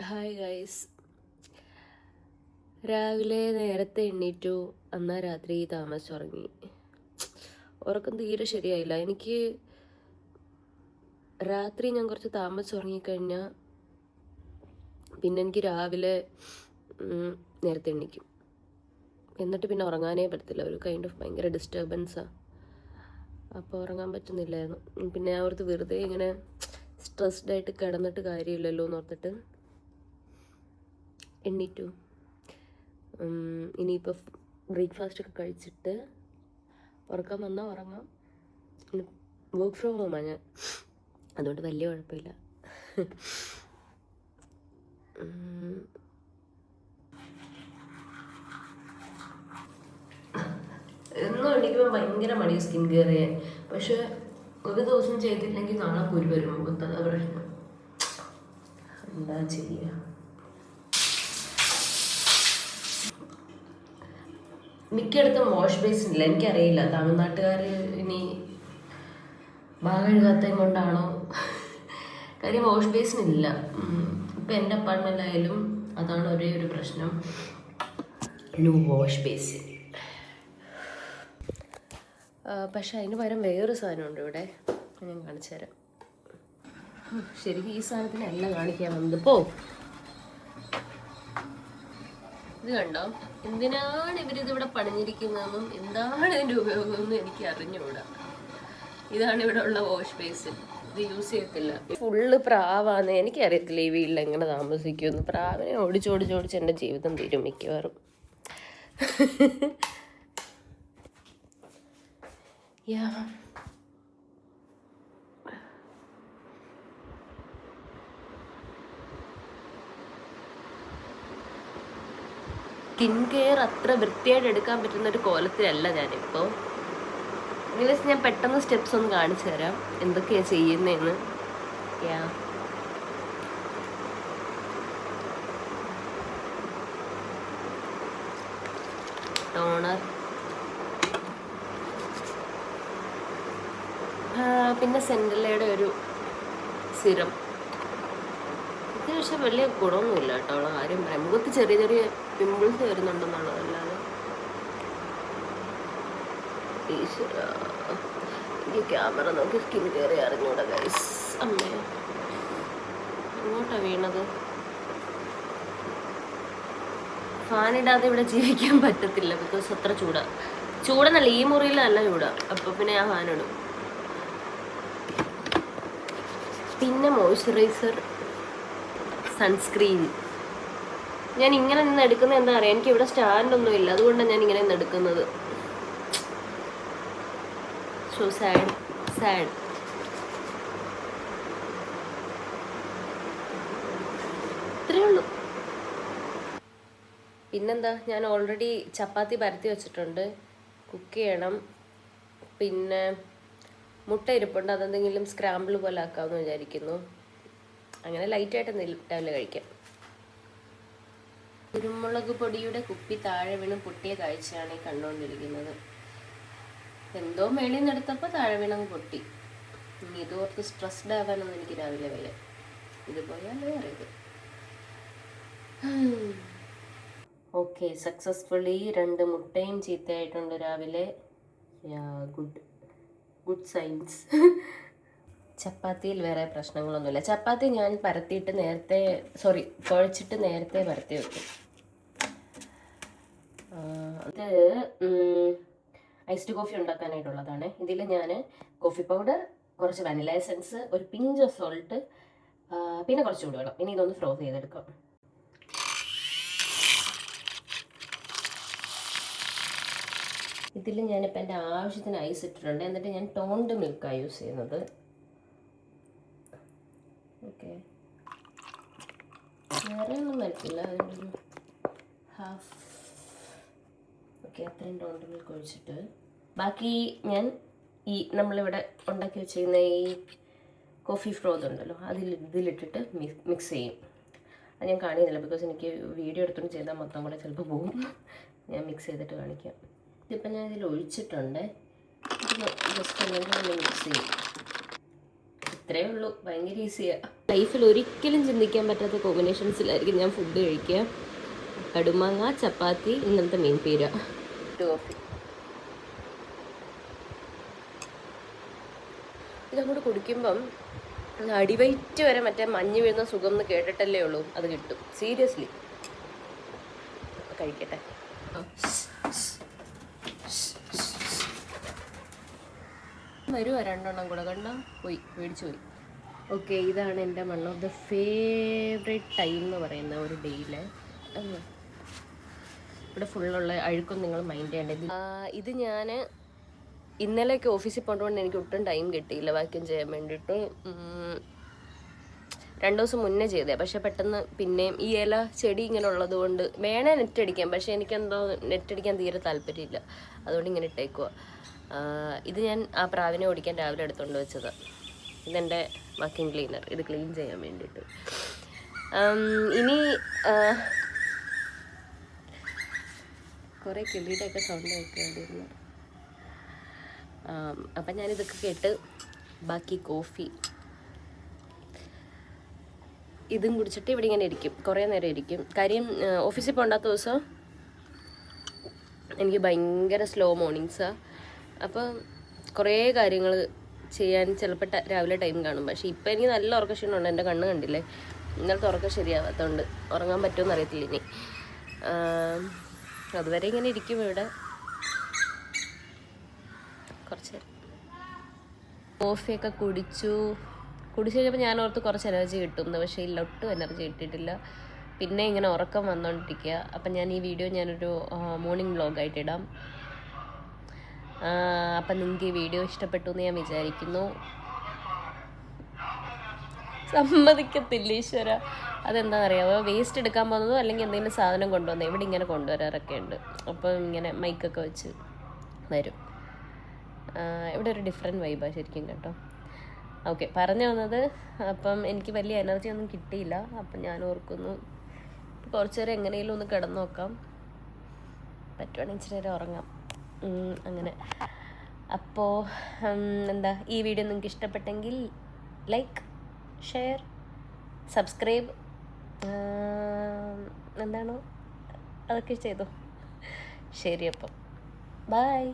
Hi guys. രാവിലെ നേരത്തെ എണ്ണീറ്റു, അന്നാ രാത്രി താമസിച്ചുറങ്ങി. ഉറക്കം തീരെ ശരിയായില്ല. എനിക്ക് രാത്രി ഞാൻ കുറച്ച് താമസിച്ചുറങ്ങിക്കഴിഞ്ഞാൽ പിന്നെ എനിക്ക് രാവിലെ നേരത്തെ എണ്ണിക്കും. എന്നിട്ട് പിന്നെ ഉറങ്ങാനേ പറ്റത്തില്ല. ഒരു കൈൻഡ് ഓഫ് ഭയങ്കര ഡിസ്റ്റർബൻസാണ്. അപ്പോൾ ഉറങ്ങാൻ പറ്റുന്നില്ലായിരുന്നു. പിന്നെ ഞാൻ ഓർത്ത് വെറുതെ ഇങ്ങനെ സ്ട്രെസ്ഡായിട്ട് കിടന്നിട്ട് കാര്യമില്ലല്ലോ എന്ന് ഓർത്തിട്ട് എണ്ണീറ്റു. ഇനിയിപ്പോൾ ബ്രേക്ക്ഫാസ്റ്റൊക്കെ കഴിച്ചിട്ട് ഉറക്കം വന്നാൽ ഉറങ്ങാം. വർക്ക് ഫ്രം ഹോമാണ് ഞാൻ, അതുകൊണ്ട് വലിയ കുഴപ്പമില്ല. എന്നും എണീക്കുമ്പോൾ ഭയങ്കര മടി സ്കിൻ കെയർ ചെയ്യാൻ. പക്ഷെ ഒരു ദിവസം ചെയ്തില്ലെങ്കിൽ നാളെ കുരു വരും മുഖത്ത്. അതാ പ്രശ്നം. എന്താ ചെയ്യുക? മിക്കയിടത്തും വാഷ് ബേസിൻ ഇല്ല. എനിക്കറിയില്ല, തമിഴ്നാട്ടുകാർ ഇനി ഭാഗം എഴുതാത്തതും കൊണ്ടാണോ? കാര്യം വാഷ് ബേസിൻ ഇല്ല. ഇപ്പം എൻ്റെ അപ്പാർട്ട്മെൻറ്റിലായാലും അതാണ് ഒരേ ഒരു പ്രശ്നം, നോ വാഷ് ബേസിൻ. പക്ഷെ അതിന് പകരം വേറൊരു സാധനമുണ്ട് ഇവിടെ, ഞാൻ കാണിച്ചു തരാം. ശരിക്കും ഈ സാധനത്തിനല്ല കാണിക്കാൻ വന്നത്. ഇത് കണ്ടോ? എന്തിനാണ് ഇവരിതിവിടെ പണിഞ്ഞിരിക്കുന്നതെന്നും എന്താണ് ഇതിൻ്റെ ഉപയോഗമെന്നും എനിക്ക് അറിഞ്ഞുകൂടാ. ഇതാണ് ഇവിടെ ഉള്ള വാഷ് ബേസിൻ. ഇത് യൂസ് ചെയ്യത്തില്ല. ഫുള്ള് പ്രാവാന്ന്. എനിക്കറിയത്തില്ല ഈ വീട്ടിൽ എങ്ങനെ താമസിക്കുമെന്ന്. പ്രാവിനെ ഓടിച്ചോടിച്ചോടിച്ച് എൻ്റെ ജീവിതം തീരും മിക്കവാറും. സ്കിൻ കെയർ അത്ര വൃത്തിയായിട്ട് എടുക്കാൻ പറ്റുന്ന ഒരു കോലത്തിലല്ല ഞാനിപ്പോൾ. ഞാൻ പെട്ടെന്ന് സ്റ്റെപ്സ് ഒന്ന് കാണിച്ചു തരാം എന്തൊക്കെയാണ് ചെയ്യുന്നതെന്ന്. ടോണർ, പിന്നെ സെൻഡലയുടെ ഒരു സിറം. ഇത് പക്ഷെ വലിയ ഗുണമൊന്നുമില്ല കേട്ടോ, ഉള്ള കാര്യം പറയാം. മുഖത്ത് ചെറിയ ചെറിയ പിമ്പിൾസ് വരുന്നുണ്ടെന്നുള്ളതല്ലാതെ. ഈ ക്യാമറ നോക്കി സ്കിൻ കെയർ അറിഞ്ഞൂടാ ഗൈസ്. അമ്മേ, എങ്ങോട്ടാ വീണത്? ഫാനിടാതെ ഇവിടെ ജീവിക്കാൻ പറ്റത്തില്ല, ബിക്കോസ് അത്ര ചൂടെന്നല്ല, ഈ മുറിയിൽ നല്ല ചൂടാ. അപ്പോൾ പിന്നെ ഞാൻ ഫാനിടും. പിന്നെ മോയ്സ്ചറൈസർ, സൺസ്ക്രീൻ. ഞാൻ ഇങ്ങനെ നിന്ന് എടുക്കുന്നത് എന്താ പറയുക, എനിക്കിവിടെ സ്റ്റാൻഡൊന്നും ഇല്ല, അതുകൊണ്ടാണ് ഞാൻ ഇങ്ങനെ നിന്ന് എടുക്കുന്നത്. So sad. ഇത്രയേ ഉള്ളൂ. പിന്നെന്താ, ഞാൻ ഓൾറെഡി ചപ്പാത്തി പരത്തി വെച്ചിട്ടുണ്ട്, കുക്ക് ചെയ്യണം. പിന്നെ മുട്ട ഇരിപ്പുണ്ട്, അതെന്തെങ്കിലും സ്ക്രാമ്പിൾ പോലെ ആക്കാമെന്ന് വിചാരിക്കുന്നു. അങ്ങനെ ലൈറ്റായിട്ട് രാവിലെ കഴിക്കാം. കുരുമുളക് പൊടിയുടെ കുപ്പി താഴെ വീണ് പൊട്ടിയ കാഴ്ചയാണ് ഈ കണ്ടുകൊണ്ടിരിക്കുന്നത്. എന്തോ മേളിൽ നിന്ന് എടുത്തപ്പോൾ താഴെ വീണങ്ങ് പൊട്ടി. ഇനി ഇതോർത്ത് സ്ട്രെസ്ഡ് ആവാനൊന്നും എനിക്ക് രാവിലെ വയ്യ. ഇത് പോയാൽ വേറെ ഇത്. ഓക്കെ, സക്സസ്ഫുള്ളി 2 മുട്ടയും ചീത്തയായിട്ടുണ്ട് രാവിലെ. Good signs. ചപ്പാത്തിയിൽ വേറെ പ്രശ്നങ്ങളൊന്നുമില്ല. ചപ്പാത്തി ഞാൻ കുഴച്ചിട്ട് നേരത്തെ പരത്തി വെക്കും. ഇത് ഐസ്ഡ് കോഫി ഉണ്ടാക്കാനായിട്ടുള്ളതാണ്. ഇതിൽ ഞാൻ കോഫി പൗഡർ, കുറച്ച് വനില എസൻസ്, ഒരു പിഞ്ച് ഓഫ് സോൾട്ട്, പിന്നെ കുറച്ച് ചൂടുവെള്ളം. ഇനി ഇതൊന്ന് ഫ്രോസ് ചെയ്തെടുക്കാം. ഇതിൽ ഞാനിപ്പോൾ എൻ്റെ ആവശ്യത്തിന് ഐസ് ഇട്ടിട്ടുണ്ട്. എന്നിട്ട് ഞാൻ ടോൺഡ് മിൽക്കാണ് യൂസ് ചെയ്യുന്നത്. ഓക്കെ, വേറെ ഒന്നും വരത്തില്ല. അതിൻ്റെ ഹാഫ്. ഓക്കെ, അത്രയും ടോൺഡ് മിൽക്ക് ഒഴിച്ചിട്ട് ബാക്കി ഞാൻ നമ്മളിവിടെ ഉണ്ടാക്കി വെച്ചിരുന്ന ഈ കോഫി ഫ്രോത്ത് ഉണ്ടല്ലോ, ഇതിലിട്ടിട്ട് മിക്സ് ചെയ്യും. അത് ഞാൻ കാണിക്കുന്നില്ല, ബിക്കോസ് എനിക്ക് വീഡിയോ എടുത്തുകൊണ്ട് ചെയ്താൽ മൊത്തം കൂടെ ചിലപ്പോൾ പോകും. ഞാൻ മിക്സ് ചെയ്തിട്ട് കാണിക്കാം. ഇതിപ്പോൾ ഞാൻ ഇതിൽ ഒഴിച്ചിട്ടുണ്ട്. ഇത് ജസ്റ്റ് അല്ലെങ്കിൽ മിക്സ് ചെയ്യും. ഇത്രയേ ഉള്ളൂ, ഭയങ്കര ഈസിയാണ്. ലൈഫിൽ ഒരിക്കലും ചിന്തിക്കാൻ പറ്റാത്ത കോമ്പിനേഷൻസിലായിരിക്കും ഞാൻ ഫുഡ് കഴിക്കുക. കടുമാങ്ങ, ചപ്പാത്തി, ഇന്നത്തെ മീൻ പീര, കോഫി. ഇതങ്ങോട്ട് കുടിക്കുമ്പം അടിവയറ്റ് വരെ മറ്റേ മഞ്ഞ് വീഴുന്ന സുഖം എന്ന് കേട്ടിട്ടല്ലേ ഉള്ളൂ, അത് കിട്ടും. സീരിയസ്ലി കഴിക്കട്ടെ. വരുവാ 2 എണ്ണം കൂടെ, കണ്ടോ? പോയി, മേടിച്ചു പോയി. ഓക്കെ, ഇതാണ് എൻ്റെ one of the favourite time എന്ന് പറയുന്ന ഒരു ഡേയിലെ. ഇവിടെ ഫുള്ളുള്ള അഴുക്കും നിങ്ങൾ മൈൻഡ് ചെയ്യേണ്ടത്. ഇത് ഞാൻ ഇന്നലെയൊക്കെ ഓഫീസിൽ പോകേണ്ടതുകൊണ്ട് എനിക്ക് ഒട്ടും ടൈം കിട്ടിയില്ല വാക്യൂം ചെയ്യാൻ വേണ്ടിയിട്ട്. 2 ദിവസം മുന്നേ ചെയ്തേ, പക്ഷെ പെട്ടെന്ന് പിന്നെയും ഈ ഇല ചെടി ഇങ്ങനെ ഉള്ളത് കൊണ്ട് വേണേ നെറ്റ് അടിക്കാം, പക്ഷെ എനിക്കെന്തോ നെറ്റ് അടിക്കാൻ തീരെ താല്പര്യമില്ല, അതുകൊണ്ട് ഇങ്ങനെ ഇട്ടേക്കുക. ഇത് ഞാൻ ആ പ്രാവിനെ ഓടിക്കാൻ രാവിലെ എടുത്തുകൊണ്ട് വെച്ചത്. ഇതെൻ്റെ വാക്യൂം ക്ലീനർ, ഇത് ക്ലീൻ ചെയ്യാൻ വേണ്ടിയിട്ട്. ഇനി കുറേ കിളിയുടെയൊക്കെ സൗണ്ട് കേൾക്കേണ്ടിയിരുന്നു. അപ്പം ഞാനിതൊക്കെ കേട്ട് ബാക്കി കോഫി ഇതും കുടിച്ചിട്ട് ഇവിടെ ഇങ്ങനെ ഇരിക്കും, കുറേ നേരം ഇരിക്കും. കാര്യം ഓഫീസിൽ പോകണ്ടാത്ത ദിവസം എനിക്ക് ഭയങ്കര സ്ലോ മോർണിംഗ്സാണ്. അപ്പം കുറേ കാര്യങ്ങൾ ചെയ്യാൻ ചിലപ്പോൾ രാവിലെ ടൈം കാണും. പക്ഷേ ഇപ്പം എനിക്ക് നല്ല ഉറക്കക്ഷീണമുണ്ട്, എൻ്റെ കണ്ണ് കണ്ടില്ലേ, ഇന്നലത്തെ ഉറക്കം ശരിയാവാത്തതുകൊണ്ട് ഉറങ്ങാൻ പറ്റുമെന്ന് അറിയത്തില്ല ഇനി. അതുവരെ ഇങ്ങനെ ഇരിക്കും ഇവിടെ കുറച്ച് നേരം. കോഫിയൊക്കെ കുടിച്ചു കഴിഞ്ഞപ്പോൾ ഞാൻ ഓർത്ത് കുറച്ച് എനർജി കിട്ടുമെന്ന്, പക്ഷേ ഇല്ല, ഒട്ടും എനർജി കിട്ടിയിട്ടില്ല. പിന്നെ ഇങ്ങനെ ഉറക്കം വന്നുകൊണ്ടിരിക്കുക. അപ്പം ഞാൻ ഈ വീഡിയോ ഞാനൊരു മോർണിംഗ് വ്ളോഗായിട്ട് ഇടാം. അപ്പം നിങ്ങൾക്ക് ഈ വീഡിയോ ഇഷ്ടപ്പെട്ടു എന്ന് ഞാൻ വിചാരിക്കുന്നു. സമ്മതിക്കത്തില്ല ഈശ്വര, അതെന്താണെന്നറിയാമോ, വേസ്റ്റ് എടുക്കാൻ പോകുന്നതോ അല്ലെങ്കിൽ എന്തെങ്കിലും സാധനം കൊണ്ടുവന്നോ ഇവിടെ ഇങ്ങനെ കൊണ്ടുവരാറൊക്കെ ഉണ്ട്. അപ്പം ഇങ്ങനെ മൈക്കൊക്കെ വെച്ച് വരും. ഇവിടെ ഒരു ഡിഫറെൻറ്റ് വൈബാണ് ശരിക്കും കേട്ടോ. ഓക്കെ, പറഞ്ഞു വന്നത്, അപ്പം എനിക്ക് വലിയ എനർജി ഒന്നും കിട്ടിയില്ല. അപ്പം ഞാൻ ഓർക്കുന്നു കുറച്ച് നേരം എങ്ങനെയെങ്കിലും ഒന്ന് കിടന്നു നോക്കാം, പറ്റുവാണെങ്കിൽ ഇച്ചിരി നേരം ഉറങ്ങാം. അങ്ങനെ. അപ്പോൾ എന്താ, ഈ വീഡിയോ നിങ്ങൾക്ക് ഇഷ്ടപ്പെട്ടെങ്കിൽ ലൈക്ക്, ഷെയർ, സബ്സ്ക്രൈബ്, എന്താണോ അതൊക്കെ ചെയ്തോ. ശരി, അപ്പം ബൈ.